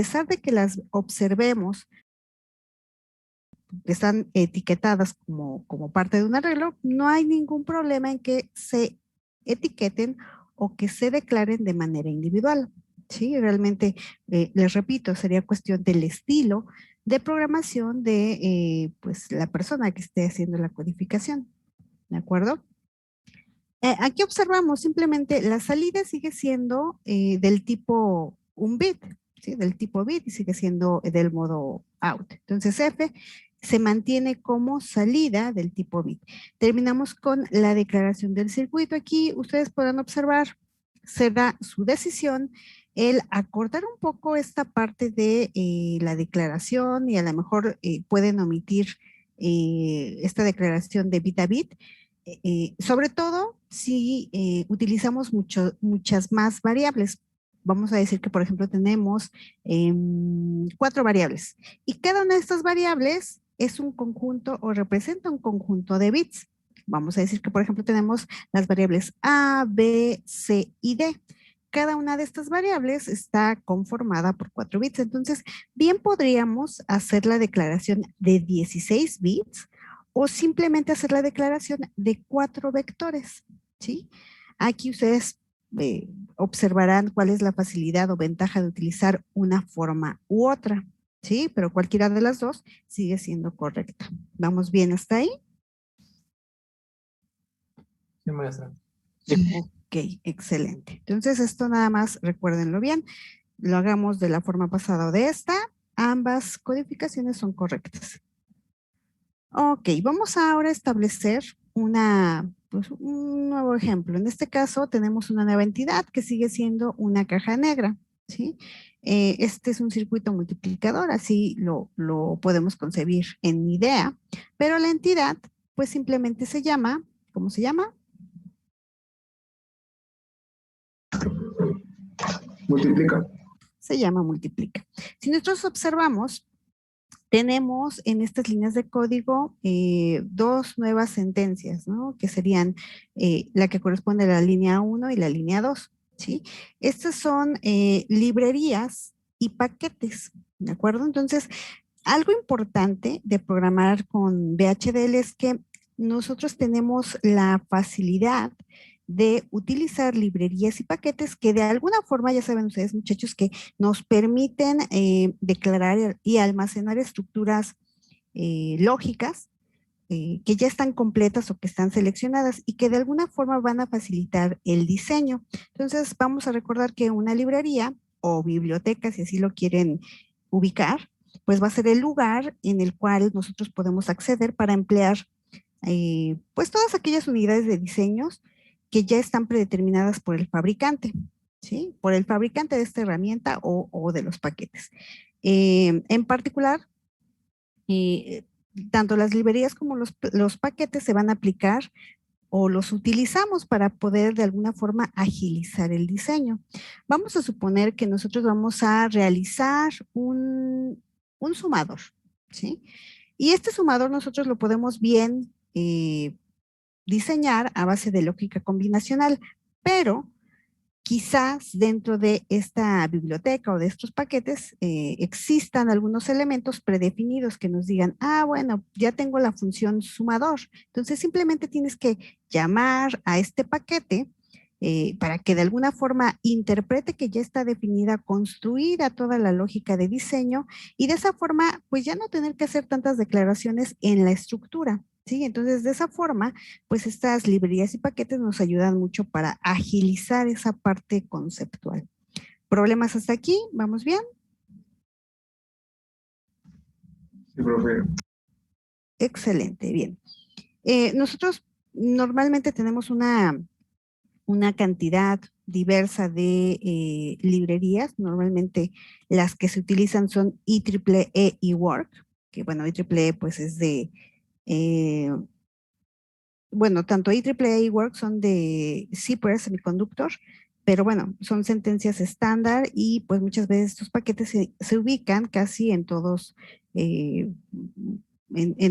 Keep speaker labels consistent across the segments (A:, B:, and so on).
A: pesar de que las observemos, que están etiquetadas como parte de un arreglo, no hay ningún problema en que se etiqueten o que se declaren de manera individual. Sí, realmente, les repito, sería cuestión del estilo de programación de pues la persona que esté haciendo la codificación. ¿De acuerdo? Aquí observamos simplemente la salida sigue siendo del tipo un bit, ¿sí? Del tipo bit y sigue siendo del modo out. Entonces F se mantiene como salida del tipo bit. Terminamos con la declaración del circuito. Aquí ustedes podrán observar, será su decisión el acortar un poco esta parte de la declaración y a lo mejor pueden omitir esta declaración de bit a bit. Sobre todo si utilizamos muchas más variables. Vamos a decir que, por ejemplo, tenemos 4 variables y cada una de estas variables es un conjunto o representa un conjunto de bits. Vamos a decir que, por ejemplo, tenemos las variables A, B, C y D. Cada una de estas variables está conformada por 4 bits. Entonces, bien podríamos hacer la declaración de 16 bits o simplemente hacer la declaración de 4 vectores, ¿sí? Aquí ustedes observarán cuál es la facilidad o ventaja de utilizar una forma u otra, ¿sí? Pero cualquiera de las dos sigue siendo correcta. ¿Vamos bien hasta ahí?
B: Sí, maestra.
A: Ok, excelente. Entonces esto nada más recuérdenlo bien. Lo hagamos de la forma pasada o de esta. Ambas codificaciones son correctas. Ok, vamos ahora a establecer pues, un nuevo ejemplo. En este caso tenemos una nueva entidad que sigue siendo una caja negra, ¿sí? Este es un circuito multiplicador, así lo podemos concebir en idea, pero la entidad pues simplemente se llama, ¿cómo se llama?
B: Multiplica.
A: Se llama multiplica. Si nosotros observamos, tenemos en estas líneas de código 2 nuevas sentencias, ¿no? Que serían la que corresponde a la línea 1 y la línea 2, ¿sí? Estas son librerías y paquetes, ¿de acuerdo? Entonces, algo importante de programar con VHDL es que nosotros tenemos la facilidad de utilizar librerías y paquetes que de alguna forma, ya saben ustedes muchachos, que nos permiten declarar y almacenar estructuras lógicas que ya están completas o que están seleccionadas y que de alguna forma van a facilitar el diseño. Entonces vamos a recordar que una librería o biblioteca, si así lo quieren ubicar, pues va a ser el lugar en el cual nosotros podemos acceder para emplear pues todas aquellas unidades de diseños que ya están predeterminadas por el fabricante, ¿sí? Por el fabricante de esta herramienta o de los paquetes. En particular, tanto las librerías como los paquetes se van a aplicar o los utilizamos para poder de alguna forma agilizar el diseño. Vamos a suponer que nosotros vamos a realizar un sumador, ¿sí? Y este sumador nosotros lo podemos bien diseñar a base de lógica combinacional, pero quizás dentro de esta biblioteca o de estos paquetes existan algunos elementos predefinidos que nos digan, ah, bueno, ya tengo la función sumador. Entonces simplemente tienes que llamar a este paquete para que de alguna forma interprete que ya está definida, construida toda la lógica de diseño y de esa forma, pues ya no tener que hacer tantas declaraciones en la estructura. ¿Sí? Entonces, de esa forma, pues estas librerías y paquetes nos ayudan mucho para agilizar esa parte conceptual. ¿Problemas hasta aquí? ¿Vamos bien?
B: Sí, profe.
A: Excelente, bien. Nosotros normalmente tenemos una cantidad diversa de librerías. Normalmente las que se utilizan son IEEE y Work, que bueno, IEEE pues es de... bueno, tanto IEEE y Work son de Zipper Semiconductor, pero bueno, son sentencias estándar y pues muchas veces estos paquetes se ubican casi en todos, en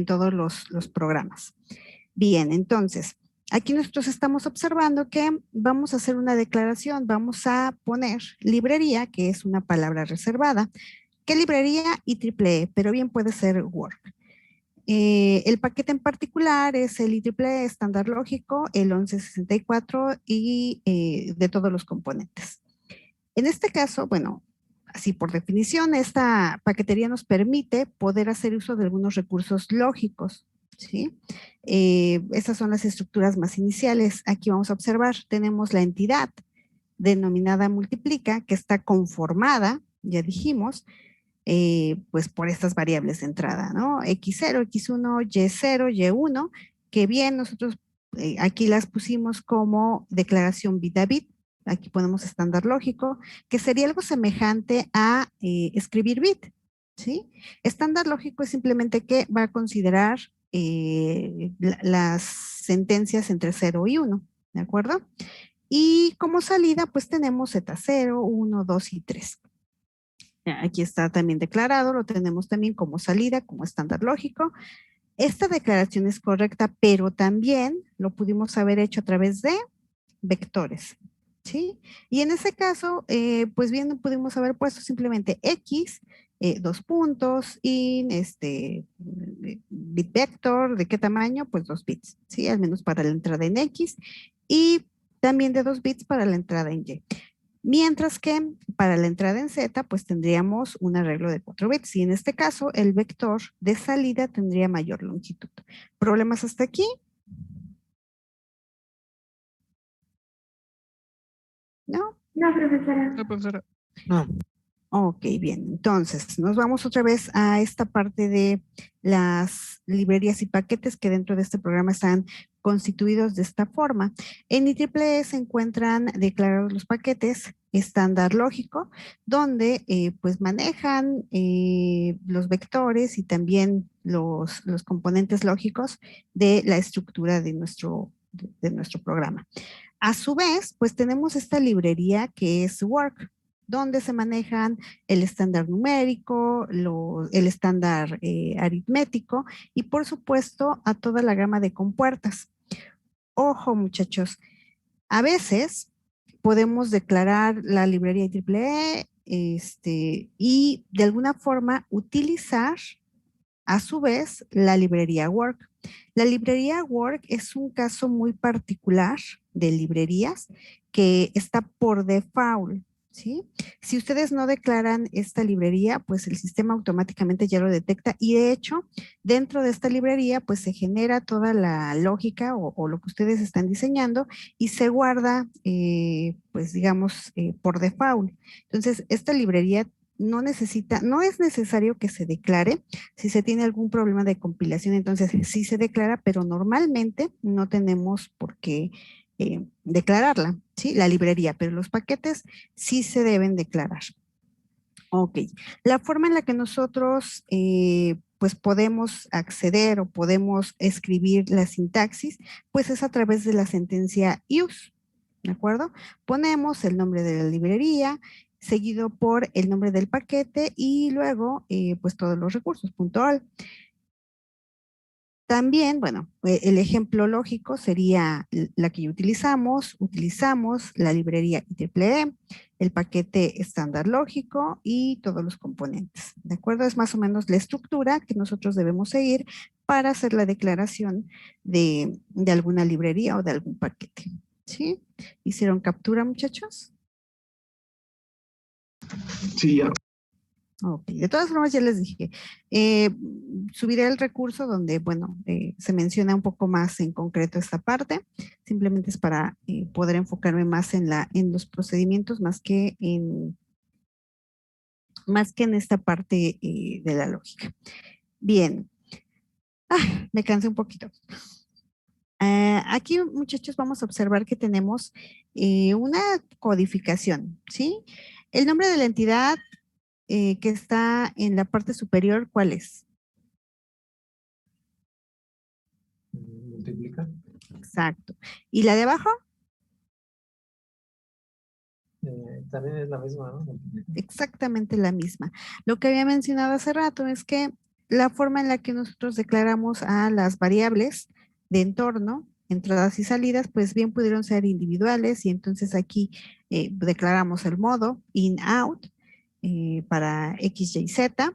A: todos los programas. Bien, entonces, aquí nosotros estamos observando que vamos a hacer una declaración, vamos a poner librería, que es una palabra reservada. ¿Qué librería? IEEE, pero bien puede ser Work. El paquete en particular es el IEEE estándar lógico, el 1164 y de todos los componentes. En este caso, bueno, así por definición, esta paquetería nos permite poder hacer uso de algunos recursos lógicos, ¿sí? Esas son las estructuras más iniciales. Aquí vamos a observar, tenemos la entidad denominada multiplica, que está conformada, ya dijimos, pues por estas variables de entrada, ¿no? X0, X1, Y0, Y1, que bien nosotros aquí las pusimos como declaración bit a bit. Aquí ponemos estándar lógico, que sería algo semejante a escribir bit, ¿sí? Estándar lógico es simplemente que va a considerar las sentencias entre 0 y 1, ¿de acuerdo? Y como salida, pues tenemos Z0, 1, 2 y 3. Aquí está también declarado, lo tenemos también como salida, como estándar lógico. Esta declaración es correcta, pero también lo pudimos haber hecho a través de vectores, ¿sí? Y en ese caso, pues bien, pudimos haber puesto simplemente X, dos puntos, y bit vector, ¿de qué tamaño? Pues 2 bits, ¿sí? Al menos para la entrada en X, y también de 2 bits para la entrada en Y. Mientras que para la entrada en Z, pues tendríamos un arreglo de 4 bits. Y en este caso, el vector de salida tendría mayor longitud. ¿Problemas hasta aquí? ¿No?
C: No, profesora.
B: No, profesora. No.
A: Ok, bien. Entonces, nos vamos otra vez a esta parte de las librerías y paquetes que dentro de este programa están constituidos de esta forma. En IEEE se encuentran declarados los paquetes estándar lógico, donde pues manejan los vectores y también los componentes lógicos de la estructura de nuestro programa. A su vez, pues tenemos esta librería que es Work, donde se manejan el estándar numérico, el estándar aritmético y por supuesto a toda la gama de compuertas. Ojo muchachos, a veces podemos declarar la librería IEEE y de alguna forma utilizar a su vez la librería Work. La librería Work es un caso muy particular de librerías que está por default, ¿sí? Si ustedes no declaran esta librería, pues el sistema automáticamente ya lo detecta y de hecho, dentro de esta librería, pues se genera toda la lógica o lo que ustedes están diseñando y se guarda, pues digamos, por default. Entonces, esta librería no es necesario que se declare. Si se tiene algún problema de compilación, entonces sí se declara, pero normalmente no tenemos por qué declararla, ¿sí? La librería, pero los paquetes sí se deben declarar. Ok, la forma en la que nosotros pues podemos acceder o podemos escribir la sintaxis, pues es a través de la sentencia use, ¿de acuerdo? Ponemos el nombre de la librería, seguido por el nombre del paquete y luego pues todos los recursos, .al. También, bueno, el ejemplo lógico sería la que ya utilizamos la librería IEEE, el paquete estándar lógico y todos los componentes, ¿de acuerdo? Es más o menos la estructura que nosotros debemos seguir para hacer la declaración de alguna librería o de algún paquete, ¿sí? ¿Hicieron captura, muchachos?
B: Sí, ya.
A: Ok, de todas formas ya les dije, subiré el recurso donde, bueno, se menciona un poco más en concreto esta parte, simplemente es para poder enfocarme más en los procedimientos más que en esta parte de la lógica. Bien, me cansé un poquito. Aquí, muchachos, vamos a observar que tenemos una codificación, ¿sí? El nombre de la entidad que está en la parte superior, ¿cuál es?
B: Multiplica.
A: Exacto. ¿Y la de abajo?
B: También es la misma, ¿no? Multiplica.
A: Exactamente la misma. Lo que había mencionado hace rato es que la forma en la que nosotros declaramos a las variables de entorno, entradas y salidas, pues bien pudieron ser individuales y entonces aquí declaramos el modo in-out para X, Y, Z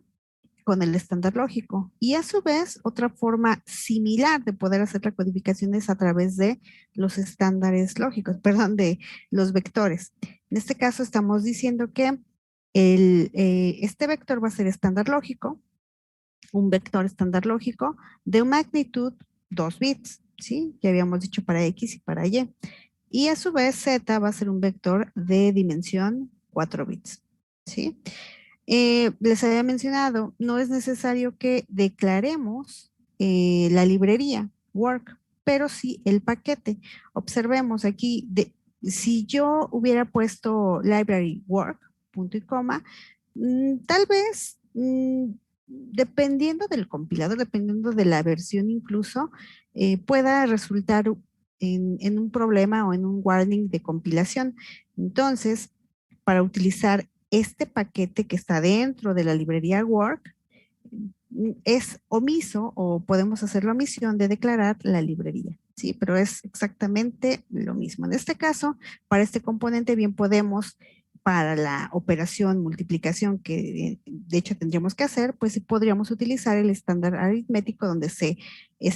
A: con el estándar lógico. Y a su vez, otra forma similar de poder hacer la codificación es a través de los estándares lógicos, perdón, de los vectores. En este caso estamos diciendo que este vector va a ser estándar lógico, un vector estándar lógico de magnitud 2 bits, ¿sí? Ya habíamos dicho para X y para Y. Y a su vez Z va a ser un vector de dimensión 4 bits, ¿sí? Les había mencionado, no es necesario que declaremos la librería work, pero sí el paquete. Observemos aquí, si yo hubiera puesto library work, punto y coma, tal vez, dependiendo del compilador, dependiendo de la versión incluso, pueda resultar en un problema o en un warning de compilación. Entonces, para utilizar este paquete que está dentro de la librería work, es omiso o podemos hacer la omisión de declarar la librería, ¿sí? Pero es exactamente lo mismo. En este caso, para este componente bien podemos, para la operación multiplicación que de hecho tendríamos que hacer, pues sí podríamos utilizar el estándar aritmético donde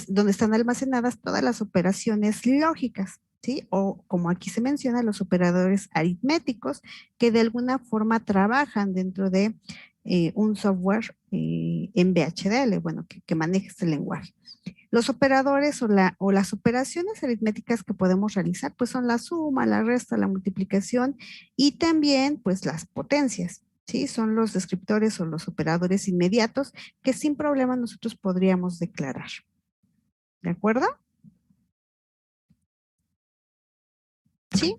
A: donde están almacenadas todas las operaciones lógicas, ¿sí? O como aquí se menciona, los operadores aritméticos que de alguna forma trabajan dentro de un software en VHDL, bueno, que maneje este lenguaje. Los operadores o las operaciones aritméticas que podemos realizar, pues son la suma, la resta, la multiplicación y también, pues, las potencias, ¿sí? Son los descriptores o los operadores inmediatos que sin problema nosotros podríamos declarar. ¿De acuerdo? ¿Sí?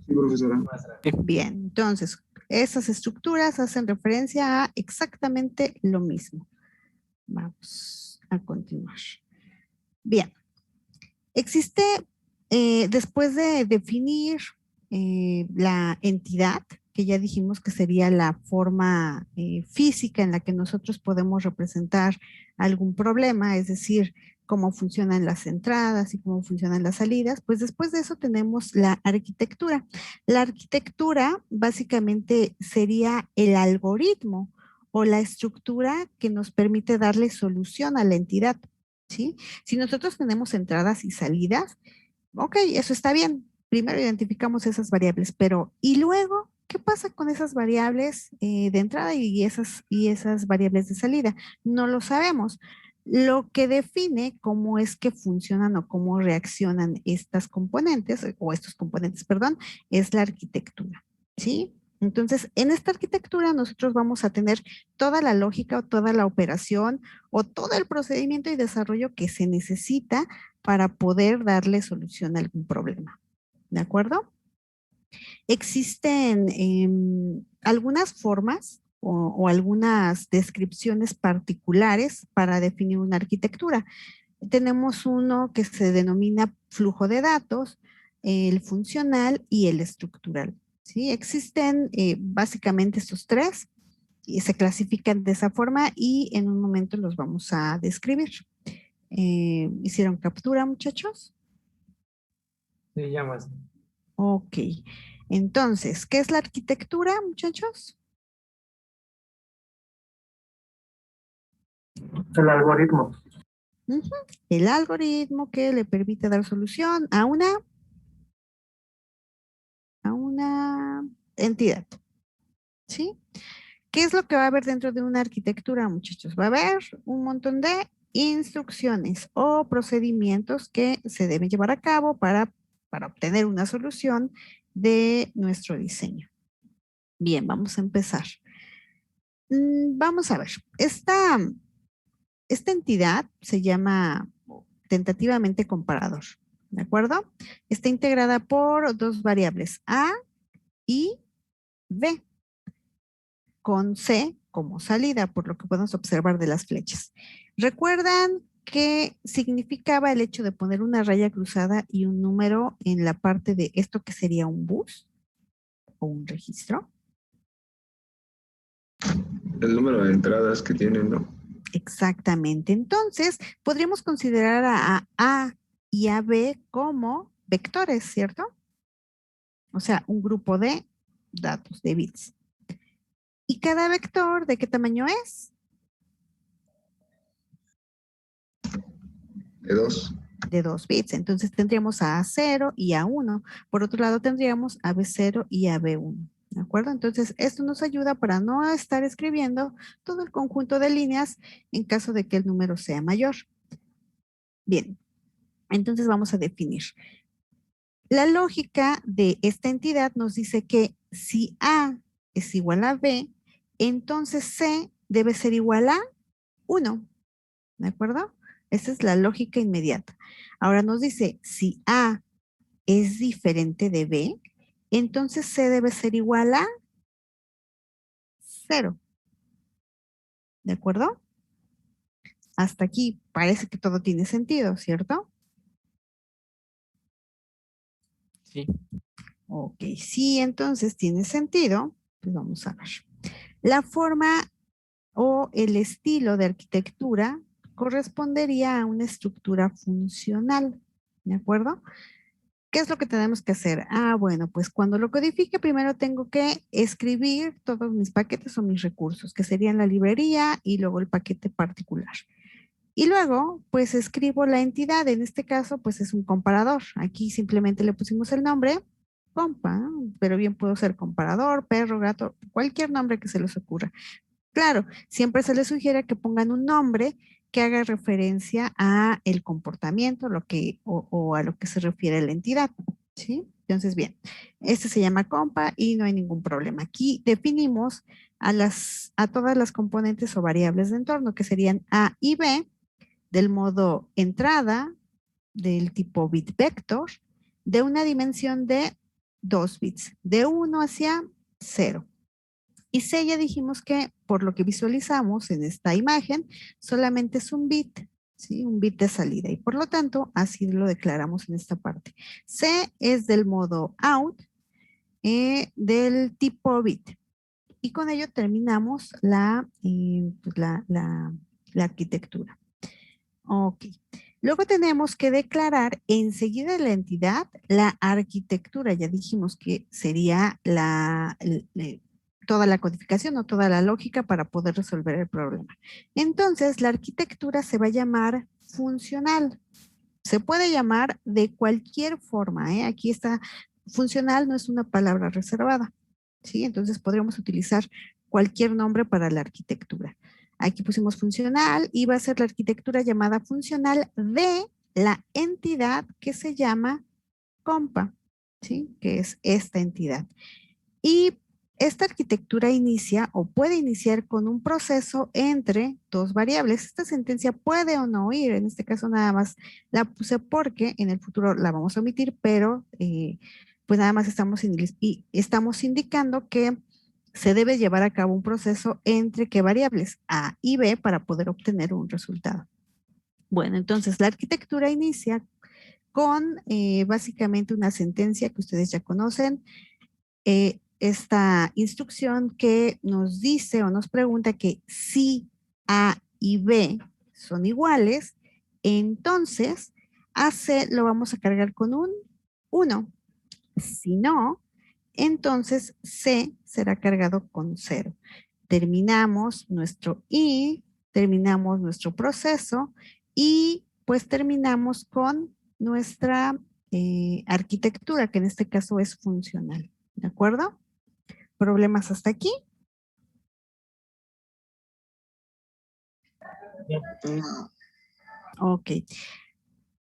B: Sí, profesora.
A: Bien, entonces, esas estructuras hacen referencia a exactamente lo mismo. Vamos a continuar. Bien, existe, después de definir la entidad, que ya dijimos que sería la forma física en la que nosotros podemos representar algún problema, es decir, cómo funcionan las entradas y cómo funcionan las salidas, pues después de eso tenemos la arquitectura. La arquitectura básicamente sería el algoritmo o la estructura que nos permite darle solución a la entidad, ¿sí? Si nosotros tenemos entradas y salidas, ok, eso está bien. Primero identificamos esas variables, pero ¿y luego qué pasa con esas variables de entrada y esas variables de salida? No lo sabemos. Lo que define cómo es que funcionan o cómo reaccionan estas componentes, o estos componentes, perdón, es la arquitectura, ¿sí? Entonces, en esta arquitectura nosotros vamos a tener toda la lógica o toda la operación o todo el procedimiento y desarrollo que se necesita para poder darle solución a algún problema. ¿De acuerdo? Existen algunas formas o algunas descripciones particulares para definir una arquitectura. Tenemos uno que se denomina flujo de datos, el funcional y el estructural. ¿Sí? Existen básicamente estos tres y se clasifican de esa forma y en un momento los vamos a describir. ¿Hicieron captura, muchachos?
B: Sí, llamas.
A: Ok. Entonces, ¿qué es la arquitectura, muchachos?
B: El algoritmo.
A: Ujú. El algoritmo que le permite dar solución a una entidad. ¿Sí? ¿Qué es lo que va a haber dentro de una arquitectura, muchachos? Va a haber un montón de instrucciones o procedimientos que se deben llevar a cabo para obtener una solución de nuestro diseño. Bien, vamos a empezar. Vamos a ver, esta entidad se llama tentativamente comparador, ¿de acuerdo? Está integrada por dos variables, A y B, con C como salida, por lo que podemos observar de las flechas. ¿Recuerdan qué significaba el hecho de poner una raya cruzada y un número en la parte de esto que sería un bus o un registro?
B: El número de entradas que tienen, ¿no?
A: Exactamente. Entonces, podríamos considerar a A y a B como vectores, ¿cierto? O sea, un grupo de datos, de bits. ¿Y cada vector de qué tamaño es?
B: De 2.
A: De 2 bits. Entonces tendríamos a A0 y A1. Por otro lado tendríamos a B0 y a B1. ¿De acuerdo? Entonces esto nos ayuda para no estar escribiendo todo el conjunto de líneas en caso de que el número sea mayor. Bien, entonces vamos a definir. La lógica de esta entidad nos dice que si A es igual a B, entonces C debe ser igual a 1. ¿De acuerdo? Esa es la lógica inmediata. Ahora nos dice, si A es diferente de B, entonces C debe ser igual a 0. ¿De acuerdo? Hasta aquí parece que todo tiene sentido, ¿cierto?
C: Sí.
A: Ok, sí, entonces tiene sentido. Pues vamos a ver. La forma o el estilo de arquitectura correspondería a una estructura funcional. ¿De acuerdo? ¿Qué es lo que tenemos que hacer? Ah, bueno, pues cuando lo codifique, primero tengo que escribir todos mis paquetes o mis recursos, que serían la librería y luego el paquete particular. Y luego, pues escribo la entidad, en este caso, pues es un comparador. Aquí simplemente le pusimos el nombre, compa, ¿no? Pero bien puedo ser comparador, perro, gato, cualquier nombre que se les ocurra. Claro, siempre se les sugiere que pongan un nombre que haga referencia a el comportamiento, o a lo que se refiere la entidad, ¿sí? Entonces, bien, este se llama compa y no hay ningún problema. Aquí definimos a todas las componentes o variables de entorno, que serían A y B, del modo entrada, del tipo bit vector, de una dimensión de 2 bits, de 1 hacia 0. Y C ya dijimos que por lo que visualizamos en esta imagen, solamente es un bit, ¿sí? Un bit de salida. Y por lo tanto, así lo declaramos en esta parte. C es del modo out, del tipo bit. Y con ello terminamos la arquitectura. Ok. Luego tenemos que declarar enseguida la entidad, la arquitectura. Ya dijimos que sería toda la codificación o toda la lógica para poder resolver el problema. Entonces, la arquitectura se va a llamar funcional. Se puede llamar de cualquier forma, ¿eh? Aquí está, funcional no es una palabra reservada, ¿sí? Entonces podríamos utilizar cualquier nombre para la arquitectura. Aquí pusimos funcional y va a ser la arquitectura llamada funcional de la entidad que se llama compa, ¿sí? Que es esta entidad. Y esta arquitectura inicia o puede iniciar con un proceso entre dos variables. Esta sentencia puede o no ir, en este caso nada más la puse porque en el futuro la vamos a omitir, pero pues nada más estamos indicando que se debe llevar a cabo un proceso entre qué variables, A y B, para poder obtener un resultado. Bueno, entonces la arquitectura inicia con básicamente una sentencia que ustedes ya conocen, esta instrucción que nos dice o nos pregunta que si A y B son iguales, entonces a C lo vamos a cargar con un 1. Si no, entonces C será cargado con 0. Terminamos nuestro I, terminamos nuestro proceso y pues terminamos con nuestra arquitectura, que en este caso es funcional. ¿De acuerdo? ¿Problemas hasta aquí?
B: No.
A: Ok.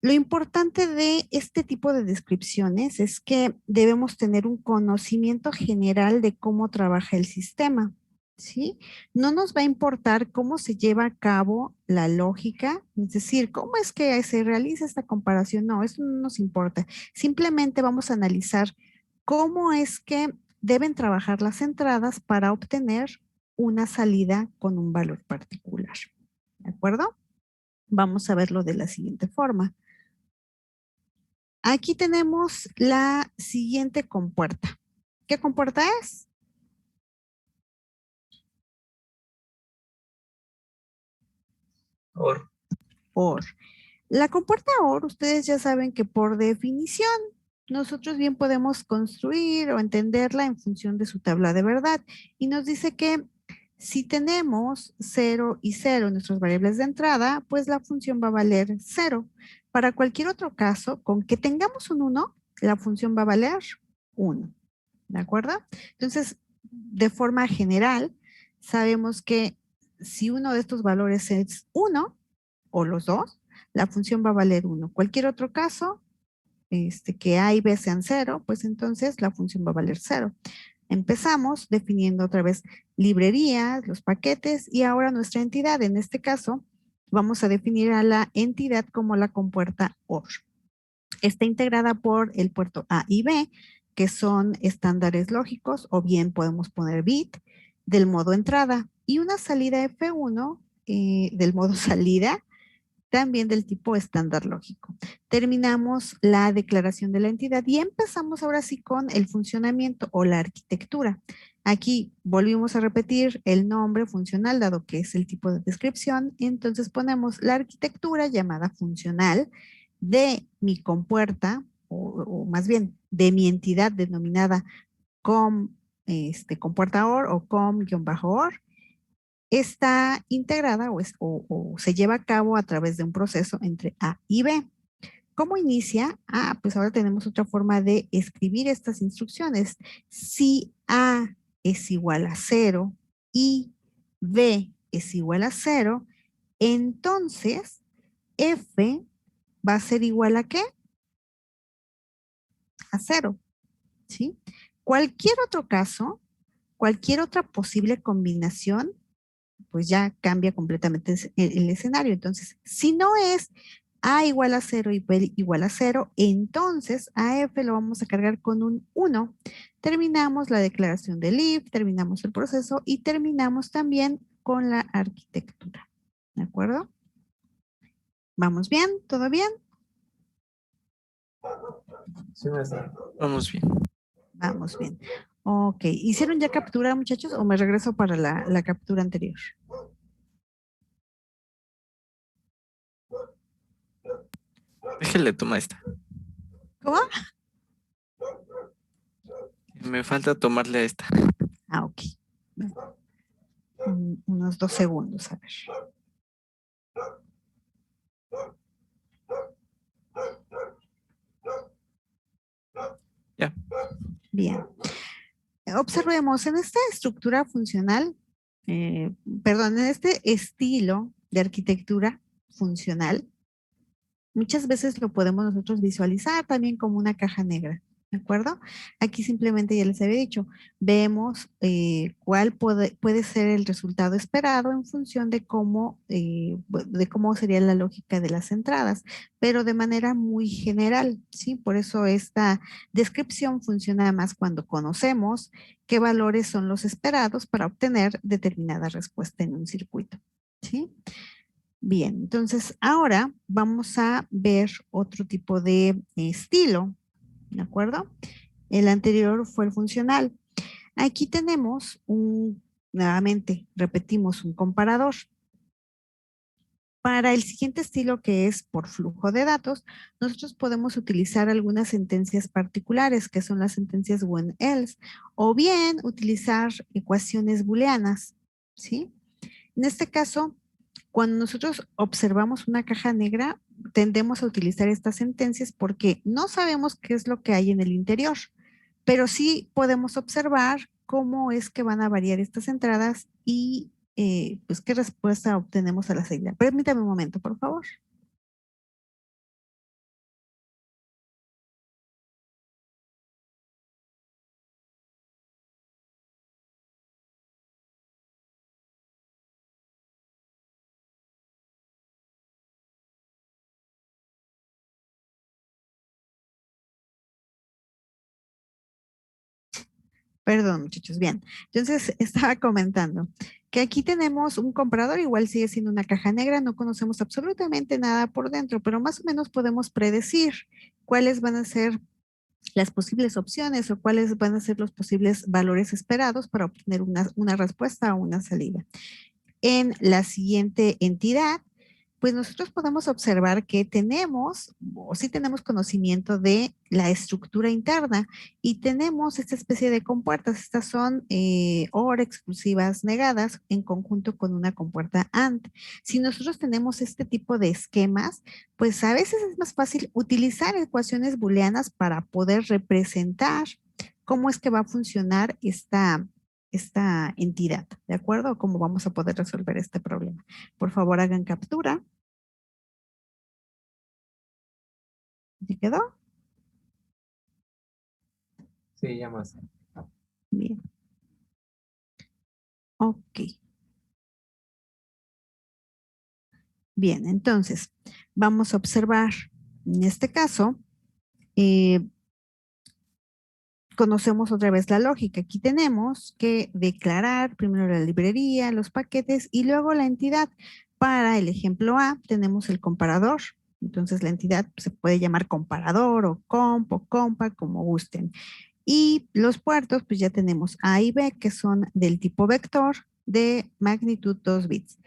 A: Lo importante de este tipo de descripciones es que debemos tener un conocimiento general de cómo trabaja el sistema, ¿sí? No nos va a importar cómo se lleva a cabo la lógica, es decir, cómo es que se realiza esta comparación. No, eso no nos importa. Simplemente vamos a analizar cómo es que deben trabajar las entradas para obtener una salida con un valor particular. ¿De acuerdo? Vamos a verlo de la siguiente forma. Aquí tenemos la siguiente compuerta. ¿Qué compuerta es? OR. La compuerta OR, ustedes ya saben que por definición nosotros bien podemos construir o entenderla en función de su tabla de verdad. Y nos dice que si tenemos 0 y 0 nuestras variables de entrada, pues la función va a valer 0. Para cualquier otro caso, con que tengamos un 1, la función va a valer 1. ¿De acuerdo? Entonces, de forma general, sabemos que si uno de estos valores es 1 o los dos, la función va a valer 1. Cualquier otro caso, que A y B sean 0, pues entonces la función va a valer 0. Empezamos definiendo otra vez librerías, los paquetes y ahora nuestra entidad. En este caso, vamos a definir a la entidad como la compuerta OR. Está integrada por el puerto A y B, que son estándares lógicos, o bien podemos poner bit del modo entrada y una salida F1 del modo salida, también del tipo estándar lógico. Terminamos la declaración de la entidad y empezamos ahora sí con el funcionamiento o la arquitectura. Aquí volvimos a repetir el nombre funcional, dado que es el tipo de descripción. Entonces ponemos la arquitectura llamada funcional de mi compuerta, o más bien de mi entidad denominada compuerta OR o com-OR. Está integrada o se lleva a cabo a través de un proceso entre A y B. ¿Cómo inicia? Pues ahora tenemos otra forma de escribir estas instrucciones. Si A es igual a 0 y B es igual a 0, entonces F va a ser igual a ¿qué? A 0, ¿sí? Cualquier otro caso, cualquier otra posible combinación, pues ya cambia completamente el escenario. Entonces, si no es A igual a 0 y B igual a 0, entonces a F lo vamos a cargar con un 1. Terminamos la declaración del if, terminamos el proceso y terminamos también con la arquitectura. ¿De acuerdo? ¿Vamos bien? ¿Todo bien?
B: Sí, maestra.
C: Vamos bien.
A: Vamos bien. Ok. ¿Hicieron ya captura, muchachos, o me regreso para la captura anterior?
C: Déjale toma esta.
A: ¿Cómo?
C: Me falta tomarle a esta.
A: Ok. Unos 2 segundos, a ver.
C: Ya.
A: Bien. Observemos en esta estructura funcional, perdón, en este estilo de arquitectura funcional, muchas veces lo podemos nosotros visualizar también como una caja negra, ¿de acuerdo? Aquí simplemente ya les había dicho, vemos cuál puede ser el resultado esperado en función de cómo sería la lógica de las entradas, pero de manera muy general, ¿sí? Por eso esta descripción funciona más cuando conocemos qué valores son los esperados para obtener determinada respuesta en un circuito, ¿sí? Bien, entonces ahora vamos a ver otro tipo de estilo, ¿de acuerdo? El anterior fue el funcional. Aquí tenemos nuevamente, repetimos, un comparador. Para el siguiente estilo, que es por flujo de datos, nosotros podemos utilizar algunas sentencias particulares, que son las sentencias when-else, o bien utilizar ecuaciones booleanas, ¿sí? En este caso, cuando nosotros observamos una caja negra, tendemos a utilizar estas sentencias porque no sabemos qué es lo que hay en el interior, pero sí podemos observar cómo es que van a variar estas entradas y pues qué respuesta obtenemos a la salida. Permítame un momento, por favor. Perdón, muchachos. Bien. Entonces, estaba comentando que aquí tenemos un comprador, igual sigue siendo una caja negra, no conocemos absolutamente nada por dentro, pero más o menos podemos predecir cuáles van a ser las posibles opciones o cuáles van a ser los posibles valores esperados para obtener una respuesta o una salida. En la siguiente entidad pues nosotros podemos observar que tenemos, o sí tenemos conocimiento de la estructura interna y tenemos esta especie de compuertas. Estas son OR exclusivas negadas en conjunto con una compuerta AND. Si nosotros tenemos este tipo de esquemas, pues a veces es más fácil utilizar ecuaciones booleanas para poder representar cómo es que va a funcionar esta entidad, ¿de acuerdo? ¿Cómo vamos a poder resolver este problema? Por favor, hagan captura. ¿Ya quedó?
B: Sí, ya más.
A: Bien. Ok. Bien, entonces, vamos a observar, en este caso, conocemos otra vez la lógica. Aquí tenemos que declarar primero la librería, los paquetes y luego la entidad. Para el ejemplo A tenemos el comparador. Entonces la entidad se puede llamar comparador o comp o compa, como gusten. Y los puertos, pues ya tenemos A y B, que son del tipo vector de magnitud 2 bits.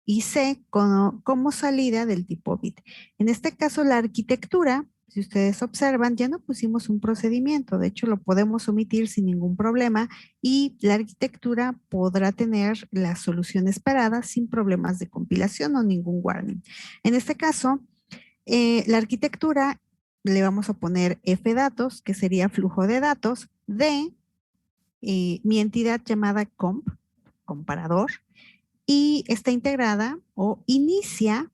A: Y C como salida del tipo bit. En este caso, la arquitectura, si ustedes observan, ya no pusimos un procedimiento, de hecho lo podemos omitir sin ningún problema y la arquitectura podrá tener la solución esperada sin problemas de compilación o ningún warning. En este caso, la arquitectura le vamos a poner F datos, que sería flujo de datos, de mi entidad llamada comp, comparador, y está integrada o inicia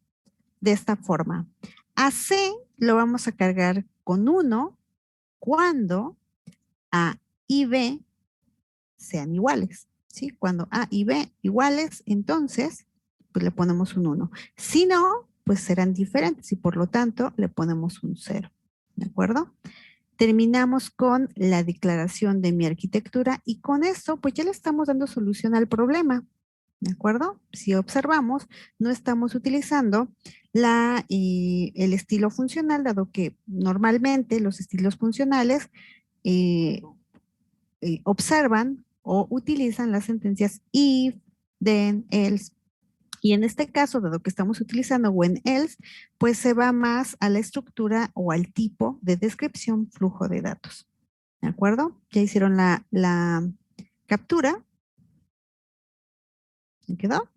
A: de esta forma. A C lo vamos a cargar con 1 cuando A y B sean iguales. ¿Sí? Cuando A y B iguales, entonces pues le ponemos un 1. Si no, pues serán diferentes y por lo tanto le ponemos un 0. ¿De acuerdo? Terminamos con la declaración de mi arquitectura y con esto pues ya le estamos dando solución al problema. ¿De acuerdo? Si observamos, no estamos utilizando el estilo funcional, dado que normalmente los estilos funcionales observan o utilizan las sentencias if, then, else. Y en este caso, dado que estamos utilizando when, else, pues se va más a la estructura o al tipo de descripción flujo de datos. ¿De acuerdo? Ya hicieron la captura. ¿Me quedó?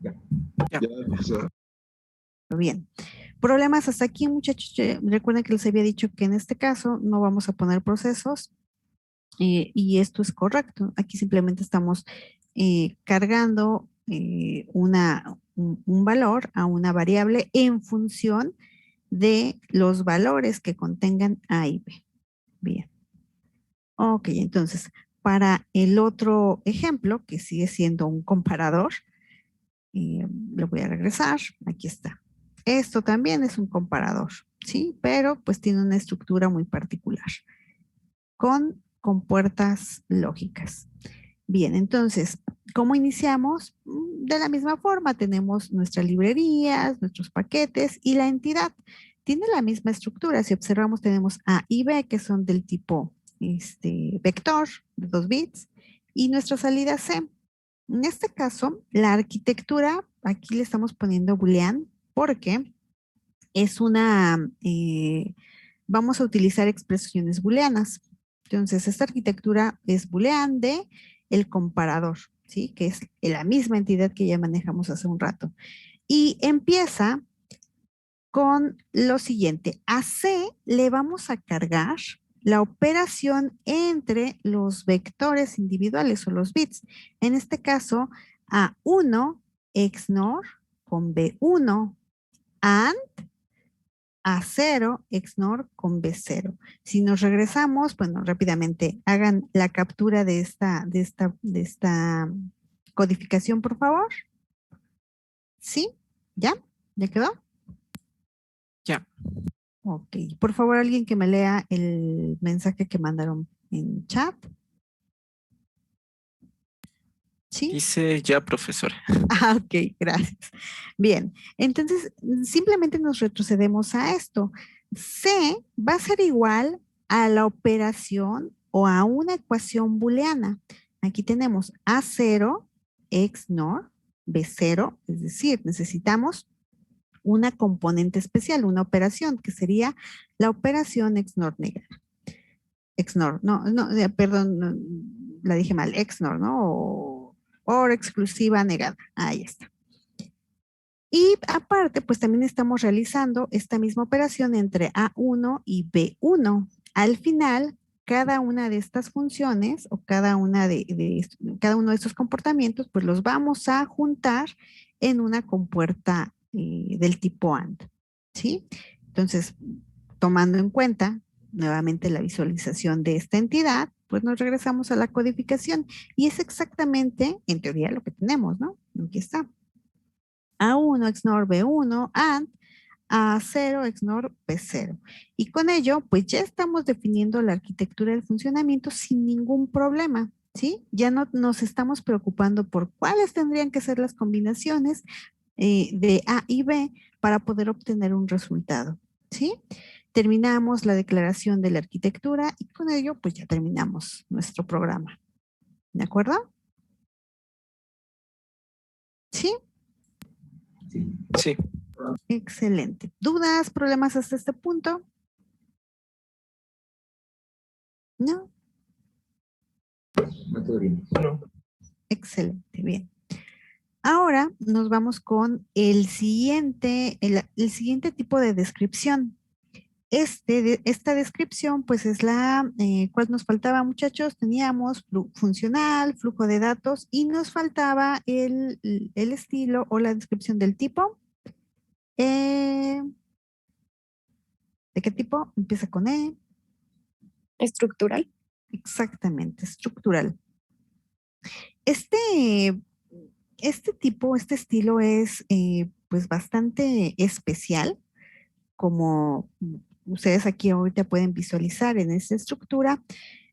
C: Ya.
B: profesora.
A: Bien. Problemas hasta aquí, muchachos. Recuerden que les había dicho que en este caso no vamos a poner procesos y esto es correcto. Aquí simplemente estamos cargando un valor a una variable en función de los valores que contengan A y B. Bien. Ok, entonces, para el otro ejemplo, que sigue siendo un comparador, le voy a regresar. Aquí está. Esto también es un comparador, ¿sí? Pero pues tiene una estructura muy particular con compuertas lógicas. Bien, entonces, ¿cómo iniciamos? De la misma forma, tenemos nuestras librerías, nuestros paquetes y la entidad. Tiene la misma estructura. Si observamos, tenemos A y B, que son del tipo vector de 2 bits, y nuestra salida C. En este caso, la arquitectura, aquí le estamos poniendo boolean, porque es vamos a utilizar expresiones booleanas. Entonces, esta arquitectura es boolean de el comparador, ¿sí? Que es la misma entidad que ya manejamos hace un rato. Y empieza con lo siguiente. A C le vamos a cargar la operación entre los vectores individuales o los bits. En este caso, A1 XNOR con B1 AND A0 XNOR con B0. Si nos regresamos, bueno, rápidamente hagan la captura de esta codificación, por favor. ¿Sí? ¿Ya? ¿Ya quedó?
C: Ya.
A: Ok. Por favor, alguien que me lea el mensaje que mandaron en chat. ¿Sí?
C: Dice ya, profesora.
A: Ah, ok, gracias. Bien, entonces simplemente nos retrocedemos a esto. C va a ser igual a la operación o a una ecuación booleana. aquí tenemos A0 XNOR B0, es decir, necesitamos una componente especial, una operación, que sería la operación XNOR negada. XNOR, perdón, la dije mal, XNOR, ¿no? O OR exclusiva negada, ahí está. Y aparte, pues también estamos realizando esta misma operación entre A1 y B1. Al final, cada una de estas funciones o cada uno de estos comportamientos, pues los vamos a juntar en una compuerta del tipo AND, ¿sí? Entonces, tomando en cuenta nuevamente la visualización de esta entidad, pues nos regresamos a la codificación y es exactamente, en teoría, lo que tenemos, ¿no? Aquí está. A1 XNOR B1 AND A0 XNOR B0. Y con ello, pues ya estamos definiendo la arquitectura del funcionamiento sin ningún problema, ¿sí? Ya no nos estamos preocupando por cuáles tendrían que ser las combinaciones de A y B para poder obtener un resultado, ¿sí? Terminamos la declaración de la arquitectura y con ello, pues ya terminamos nuestro programa. ¿De acuerdo? ¿Sí?
C: Sí.
A: Excelente. ¿Dudas, problemas hasta este punto? ¿No?
B: No, todo bien. No.
A: Excelente, bien. Ahora nos vamos con el siguiente tipo de descripción. Esta descripción, pues es la, ¿cuál nos faltaba, muchachos? Teníamos funcional, flujo de datos y nos faltaba el estilo o la descripción del tipo. ¿De qué tipo? Empieza con E.
D: Estructural.
A: Exactamente, estructural. Este este estilo es pues bastante especial, como ustedes aquí ahorita pueden visualizar en esta estructura.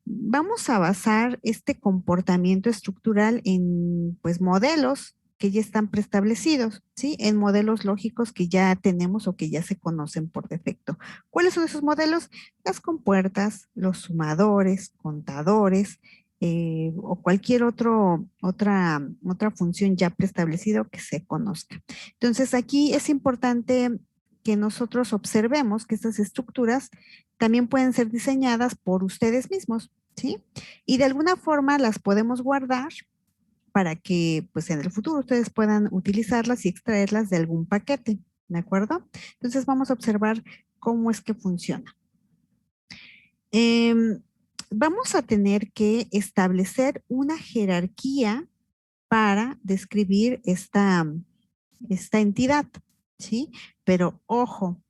A: Vamos a basar este comportamiento estructural en pues modelos que ya están preestablecidos, ¿sí? En modelos lógicos que ya tenemos o que ya se conocen por defecto. ¿Cuáles son esos modelos? Las compuertas, los sumadores, contadores, o cualquier otra función ya preestablecida que se conozca. Entonces aquí es importante que nosotros observemos que estas estructuras también pueden ser diseñadas por ustedes mismos, ¿sí? Y de alguna forma las podemos guardar para que pues en el futuro ustedes puedan utilizarlas y extraerlas de algún paquete, ¿de acuerdo? Entonces vamos a observar cómo es que funciona. Vamos a tener que establecer una jerarquía para describir esta entidad, ¿sí? Pero ojo,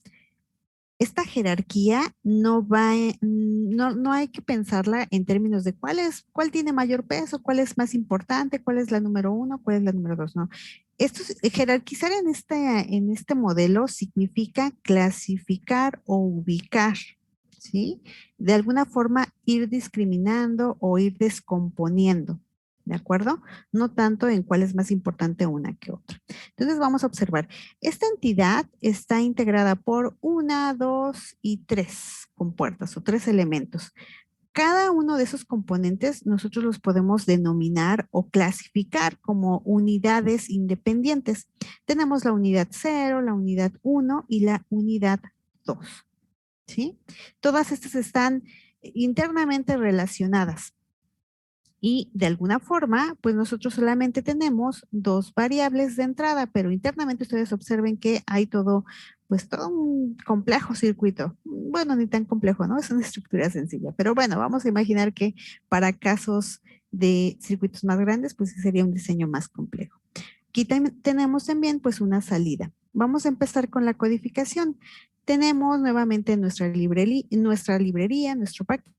A: esta jerarquía no hay que pensarla en términos de cuál tiene mayor peso, cuál es más importante, cuál es la número uno, cuál es la número dos, no. Jerarquizar en este modelo significa clasificar o ubicar, ¿sí? De alguna forma ir discriminando o ir descomponiendo, ¿de acuerdo? No tanto en cuál es más importante una que otra. Entonces vamos a observar. Esta entidad está integrada por una, dos y tres compuertas o tres elementos. Cada uno de esos componentes nosotros los podemos denominar o clasificar como unidades independientes. Tenemos la unidad 0, la unidad 1 y la unidad 2. ¿Sí? Todas estas están internamente relacionadas. Y de alguna forma, pues nosotros solamente tenemos dos variables de entrada, pero internamente ustedes observen que hay pues todo un complejo circuito. Bueno, ni tan complejo, ¿no? Es una estructura sencilla. Pero bueno, vamos a imaginar que para casos de circuitos más grandes, pues sería un diseño más complejo. Aquí tenemos también pues una salida. Vamos a empezar con la codificación. Tenemos nuevamente nuestra librería, nuestro paquete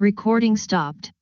E: Recording stopped.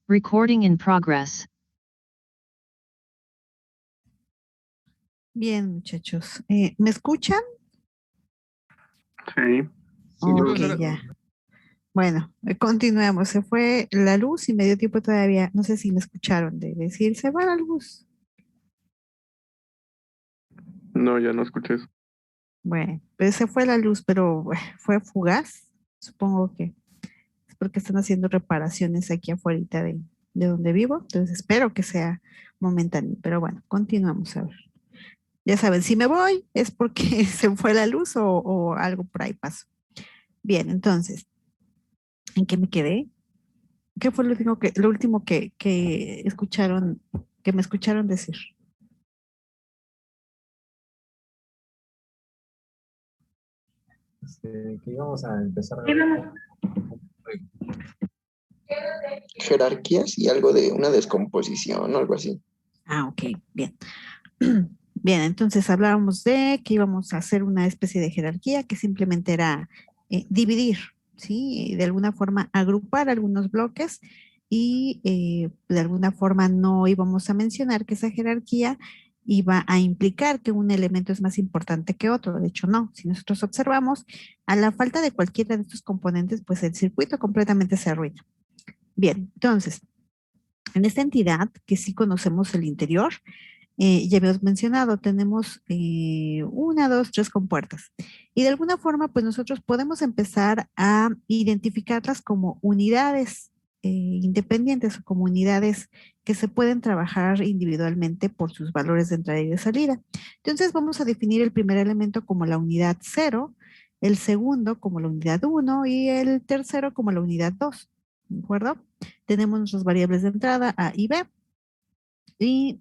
E: Recording in progress.
A: Bien, muchachos. ¿Me escuchan?
B: Sí.
A: Ok, ya. Bueno, continuemos. Se fue la luz y me dio tiempo todavía. No sé si me escucharon de decir, se va la luz.
B: No, ya no escuché eso.
A: Bueno, pues se fue la luz, pero fue fugaz. Supongo que es porque están haciendo reparaciones aquí afuera de donde vivo. Entonces espero que sea momentáneo. Pero bueno, continuamos a ver. Ya saben, si me voy es porque se fue la luz o algo por ahí pasó. Bien, entonces, ¿en qué me quedé? ¿Qué fue lo último que escucharon, que me escucharon decir?
C: Que íbamos a empezar a
F: Jerarquías y algo de una descomposición o algo así.
A: Ah, ok, bien. Bien, entonces hablábamos de que íbamos a hacer una especie de jerarquía que simplemente era dividir, ¿sí? De alguna forma agrupar algunos bloques y de alguna forma no íbamos a mencionar que esa jerarquía iba a implicar que un elemento es más importante que otro. De hecho, no. Si nosotros observamos, a la falta de cualquiera de estos componentes, pues el circuito completamente se arruina. Bien, entonces, en esta entidad que sí conocemos el interior, ya habíamos mencionado, tenemos una, dos, tres compuertas. Y de alguna forma, pues nosotros podemos empezar a identificarlas como unidades independientes o como unidades que se pueden trabajar individualmente por sus valores de entrada y de salida. Entonces vamos a definir el primer elemento como la unidad 0, el segundo como la unidad 1 y el tercero como la unidad 2. ¿De acuerdo? Tenemos nuestras variables de entrada A y B y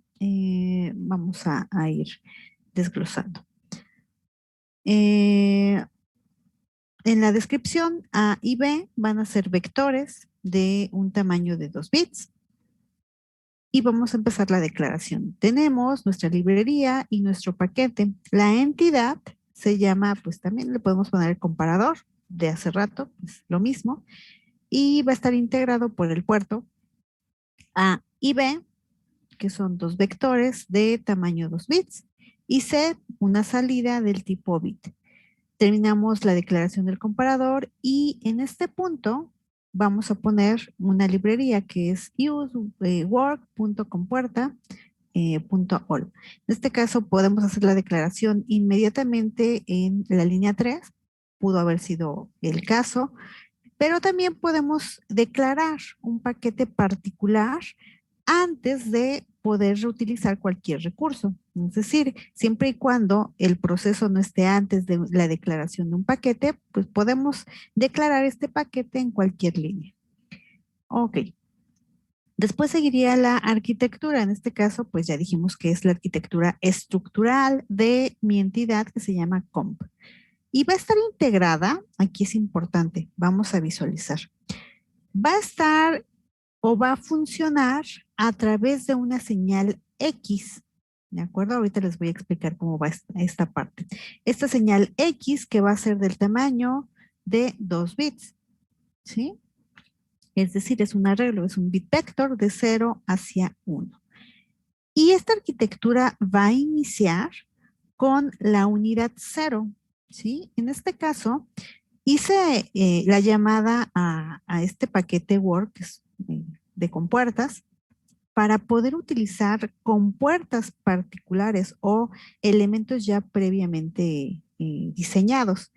A: vamos a ir desglosando. En la descripción A y B van a ser vectores de un tamaño de 2 bits. Y vamos a empezar la declaración. Tenemos nuestra librería y nuestro paquete. La entidad se llama, pues también le podemos poner el comparador de hace rato, es lo mismo. Y va a estar integrado por el puerto A y B, que son 2 vectores de tamaño 2 bits, y C, una salida del tipo bit. Terminamos la declaración del comparador y en este punto vamos a poner una librería que es usework.compuerta.all. En este caso podemos hacer la declaración inmediatamente en la línea 3 pudo haber sido el caso, pero también podemos declarar un paquete particular antes de poder reutilizar cualquier recurso. Es decir, siempre y cuando el proceso no esté antes de la declaración de un paquete, pues podemos declarar este paquete en cualquier línea. Ok. Después seguiría la arquitectura. En este caso, pues ya dijimos que es la arquitectura estructural de mi entidad que se llama comp. Y va a estar integrada, aquí es importante, vamos a visualizar. Va a estar o va a funcionar a través de una señal X, ¿de acuerdo? Ahorita les voy a explicar cómo va esta parte. Esta señal X que va a ser del tamaño de 2 bits, ¿sí? Es decir, es un arreglo, es un bit vector de 0 hacia 1. Y esta arquitectura va a iniciar con la unidad 0, ¿sí? En este caso, hice la llamada a este paquete Word, que es de compuertas, para poder utilizar compuertas particulares o elementos ya previamente diseñados.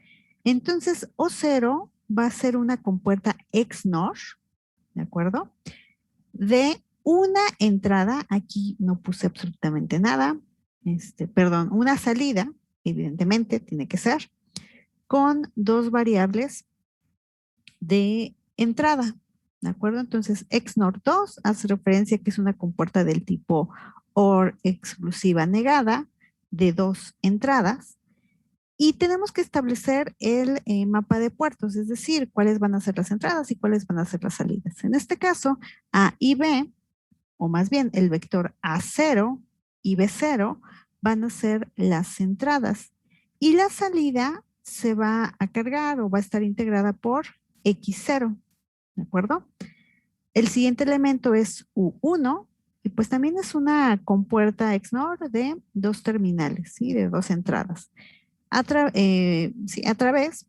A: Entonces, O0 va a ser una compuerta XNOR, ¿de acuerdo? De una entrada, aquí no puse absolutamente nada, perdón, una salida, evidentemente tiene que ser, con 2 variables de entrada, ¿de acuerdo? Entonces, XNOR 2 hace referencia a que es una compuerta del tipo OR exclusiva negada de 2 entradas. Y tenemos que establecer el mapa de puertos, es decir, cuáles van a ser las entradas y cuáles van a ser las salidas. En este caso, A y B, o más bien el vector A0 y B0 van a ser las entradas. Y la salida se va a cargar o va a estar integrada por X0, ¿de acuerdo? El siguiente elemento es U1, y pues también es una compuerta XNOR de 2 terminales, ¿sí? De 2 entradas. A través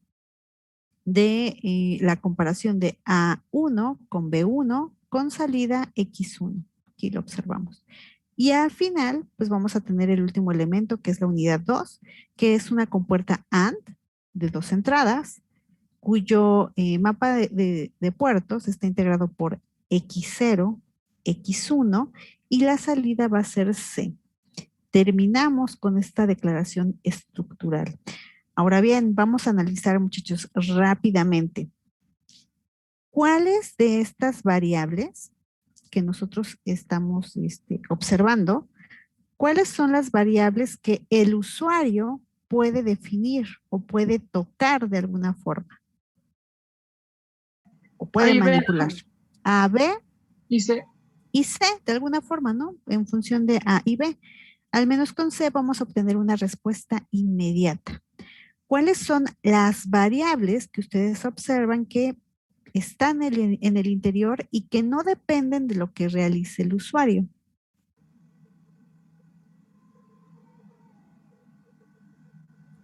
A: de la comparación de A1 con B1 con salida X1. Aquí lo observamos. Y al final, pues vamos a tener el último elemento, que es la unidad 2, que es una compuerta AND de 2 entradas, cuyo mapa de puertos está integrado por X0, X1, y la salida va a ser C. Terminamos con esta declaración estructural. Ahora bien, vamos a analizar, muchachos, rápidamente. ¿Cuáles de estas variables que nosotros estamos observando, cuáles son las variables que el usuario puede definir o puede tocar de alguna forma? O puede manipular. A, B
G: y C.
A: Y C, de alguna forma, ¿no? En función de A y B. Al menos con C vamos a obtener una respuesta inmediata. ¿Cuáles son las variables que ustedes observan que están en el interior y que no dependen de lo que realice el usuario?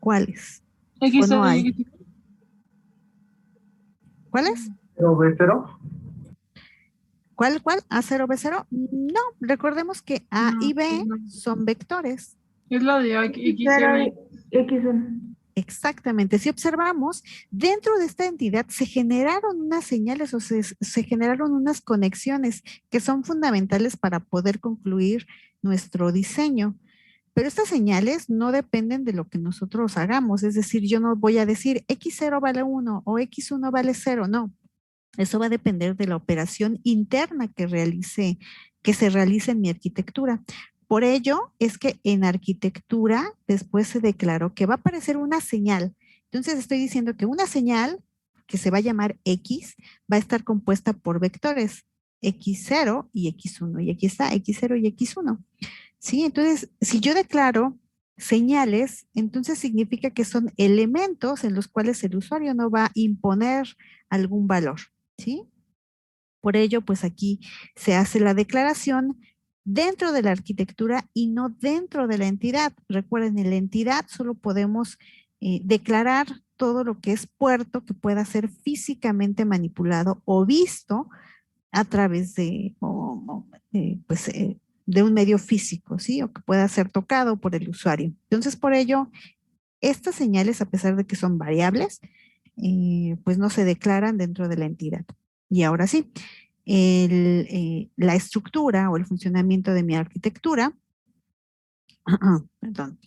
A: ¿Cuáles? ¿O no hay? ¿Cuáles?
C: ¿B0?
A: ¿Cuál? ¿A0, B0? No, recordemos que A y B son vectores.
G: Es la de
H: X1.
A: Exactamente. Si observamos, dentro de esta entidad se generaron unas señales o se generaron unas conexiones que son fundamentales para poder concluir nuestro diseño. Pero estas señales no dependen de lo que nosotros hagamos. Es decir, yo no voy a decir X0 vale 1 o X1 vale 0. No. Eso va a depender de la operación interna que se realice en mi arquitectura. Por ello es que en arquitectura después se declaró que va a aparecer una señal. Entonces estoy diciendo que una señal que se va a llamar X va a estar compuesta por vectores X0 y X1. Y aquí está X0 y X1. ¿Sí? Entonces, si yo declaro señales, entonces significa que son elementos en los cuales el usuario no va a imponer algún valor. ¿Sí? Por ello, pues aquí se hace la declaración dentro de la arquitectura y no dentro de la entidad. Recuerden, en la entidad solo podemos declarar todo lo que es puerto que pueda ser físicamente manipulado o visto a través de, de un medio físico, ¿sí? O que pueda ser tocado por el usuario. Entonces, por ello, estas señales, a pesar de que son variables, pues no se declaran dentro de la entidad. Y ahora sí, la estructura o el funcionamiento de mi arquitectura, perdón,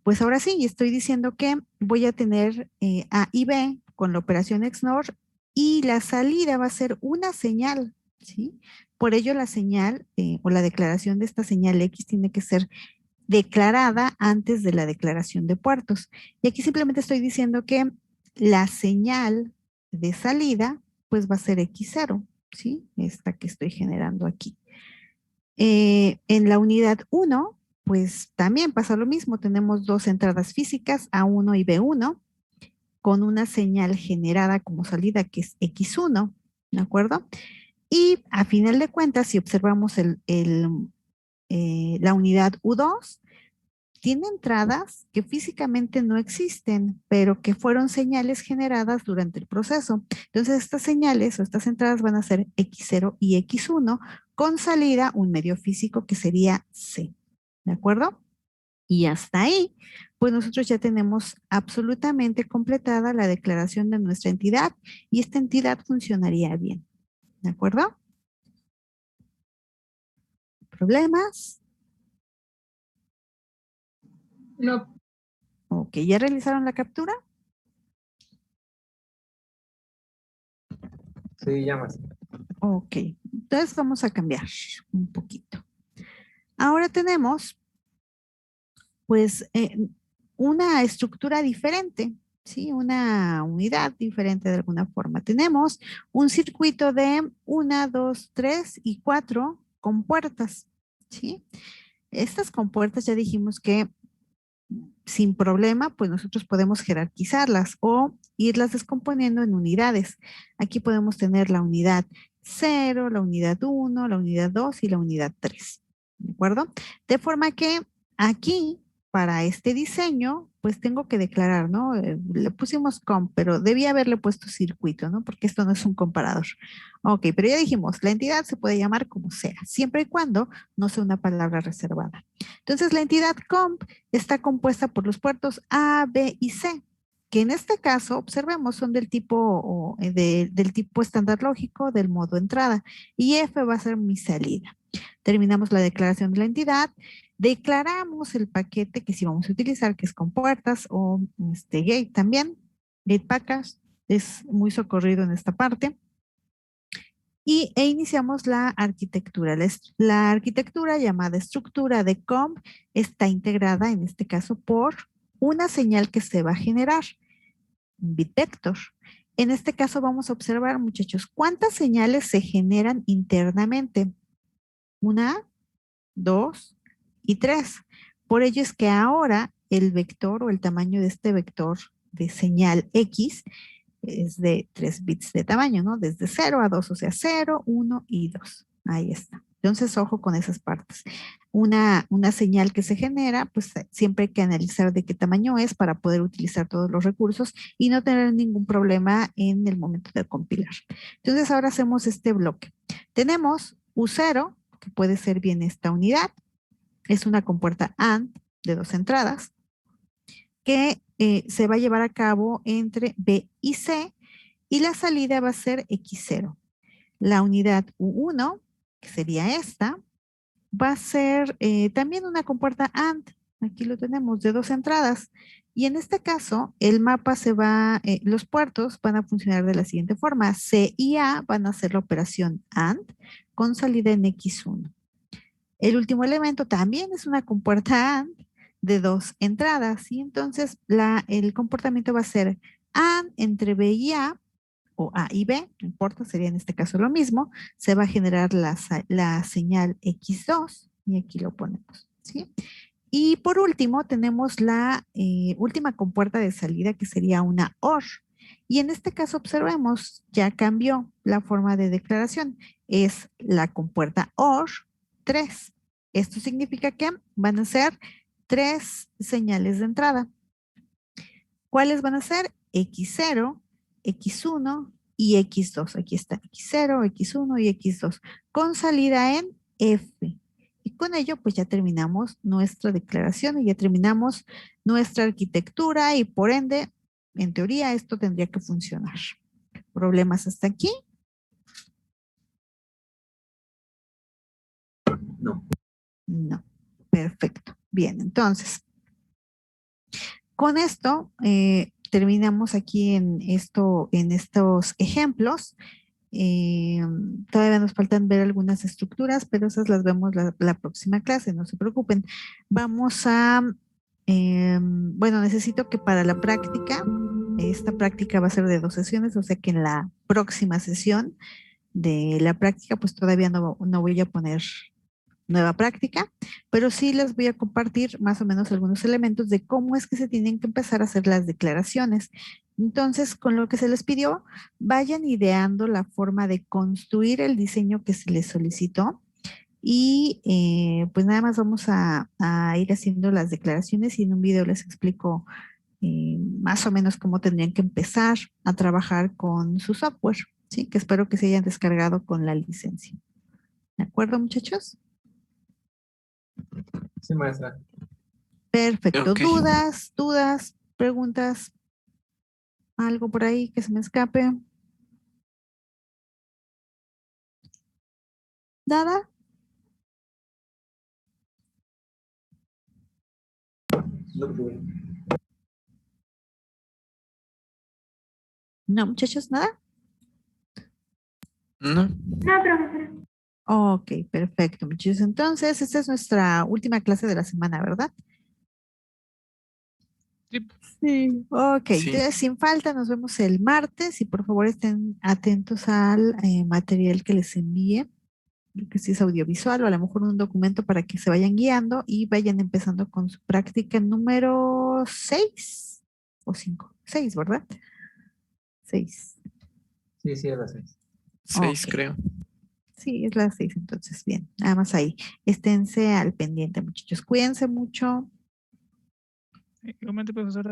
A: pues ahora sí, estoy diciendo que voy a tener A y B con la operación XNOR y la salida va a ser una señal, ¿sí? Por ello la señal o la declaración de esta señal X tiene que ser declarada antes de la declaración de puertos. Y aquí simplemente estoy diciendo que la señal de salida pues va a ser X0, ¿sí? Esta que estoy generando aquí. En la unidad 1, pues también pasa lo mismo. Tenemos dos entradas físicas, A1 y B1, con una señal generada como salida que es X1, ¿de acuerdo? Y a final de cuentas, si observamos la unidad U2, tiene entradas que físicamente no existen, pero que fueron señales generadas durante el proceso. Entonces, estas señales o estas entradas van a ser X0 y X1 con salida un medio físico que sería C. ¿De acuerdo? Y hasta ahí, pues nosotros ya tenemos absolutamente completada la declaración de nuestra entidad y esta entidad funcionaría bien. ¿De acuerdo? ¿Problemas?
D: No.
A: Ok, ¿ya realizaron la captura?
C: Sí, ya más.
A: Ok, entonces vamos a cambiar un poquito. Ahora tenemos, pues, una estructura diferente, ¿sí? Una unidad diferente de alguna forma. Tenemos un circuito de 1, 2, 3 y 4 compuertas, ¿sí? Estas compuertas ya dijimos que sin problema, pues nosotros podemos jerarquizarlas o irlas descomponiendo en unidades. Aquí podemos tener la unidad 0, la unidad 1, la unidad 2 y la unidad 3. ¿De acuerdo? De forma que aquí, para este diseño, pues tengo que declarar, ¿no? Le pusimos comp, pero debía haberle puesto circuito, ¿no? Porque esto no es un comparador. Ok, pero ya dijimos, la entidad se puede llamar como sea, siempre y cuando no sea una palabra reservada. Entonces, la entidad comp está compuesta por los puertos A, B y C, que en este caso, observemos, son del tipo, del tipo estándar lógico del modo entrada, y F va a ser mi salida. Terminamos la declaración de la entidad, declaramos el paquete que sí vamos a utilizar, que es con puertas o gate también, gate package, es muy socorrido en esta parte. E iniciamos la arquitectura. La arquitectura llamada estructura de comp está integrada en este caso por una señal que se va a generar, un bit vector. En este caso vamos a observar, muchachos, cuántas señales se generan internamente. 1, 2 y 3. Por ello es que ahora el vector o el tamaño de este vector de señal X es de 3 bits de tamaño, ¿no? Desde 0 a 2, o sea, 0, 1 y 2. Ahí está. Entonces, ojo con esas partes. Una señal que se genera, pues siempre hay que analizar de qué tamaño es para poder utilizar todos los recursos y no tener ningún problema en el momento de compilar. Entonces, ahora hacemos este bloque. Tenemos U0, que puede ser bien esta unidad. Es una compuerta AND de 2 entradas que se va a llevar a cabo entre B y C y la salida va a ser X0. La unidad U1, que sería esta, va a ser también una compuerta AND, aquí lo tenemos, de 2 entradas. Y en este caso, el mapa los puertos van a funcionar de la siguiente forma. C y A van a hacer la operación AND con salida en X1. El último elemento también es una compuerta AND de 2 entradas y entonces el comportamiento va a ser AND entre B y A o A y B, no importa, sería en este caso lo mismo, se va a generar la señal X2 y aquí lo ponemos, ¿sí? Y por último tenemos la última compuerta de salida que sería una OR. Y en este caso observemos, ya cambió la forma de declaración. Es la compuerta OR 3. Esto significa que van a ser 3 señales de entrada. ¿Cuáles van a ser? X0, X1 y X2. Aquí está X0, X1 y X2 con salida en F. Y con ello pues ya terminamos nuestra declaración y ya terminamos nuestra arquitectura y por ende en teoría esto tendría que funcionar. ¿Problemas hasta aquí?
C: No.
A: No. Perfecto. Bien, entonces, con esto terminamos aquí en estos ejemplos. Todavía nos faltan ver algunas estructuras, pero esas las vemos la próxima clase, no se preocupen. Vamos a, bueno, necesito que para la práctica, esta práctica va a ser de 2 sesiones, o sea que en la próxima sesión de la práctica, pues todavía no voy a poner nueva práctica, pero sí les voy a compartir más o menos algunos elementos de cómo es que se tienen que empezar a hacer las declaraciones. Entonces, con lo que se les pidió, vayan ideando la forma de construir el diseño que se les solicitó y pues nada más vamos a ir haciendo las declaraciones y en un video les explico más o menos cómo tendrían que empezar a trabajar con su software, ¿sí? Que espero que se hayan descargado con la licencia. ¿De acuerdo, muchachos?
C: Sí, maestra.
A: Perfecto.
B: Ok.
A: ¿Dudas, preguntas? ¿Algo por ahí que se me escape? ¿Nada? No, muchachos, ¿nada?
B: No.
D: No, profesora.
A: Ok, perfecto, muchachos. Entonces, esta es nuestra última clase de la semana, ¿verdad? Sí. Ok,
B: Sí.
A: entonces sin falta nos vemos el martes y por favor estén atentos al material que les envíe, que si es audiovisual o a lo mejor un documento para que se vayan guiando y vayan empezando con su práctica número 6 o 5. 6, ¿verdad? 6.
C: Sí, sí, a las 6.
B: 6,
A: Ok.
B: creo.
A: Sí, es las 6, entonces bien, nada más ahí. Esténse al pendiente, muchachos. Cuídense mucho.
G: Igualmente, profesora.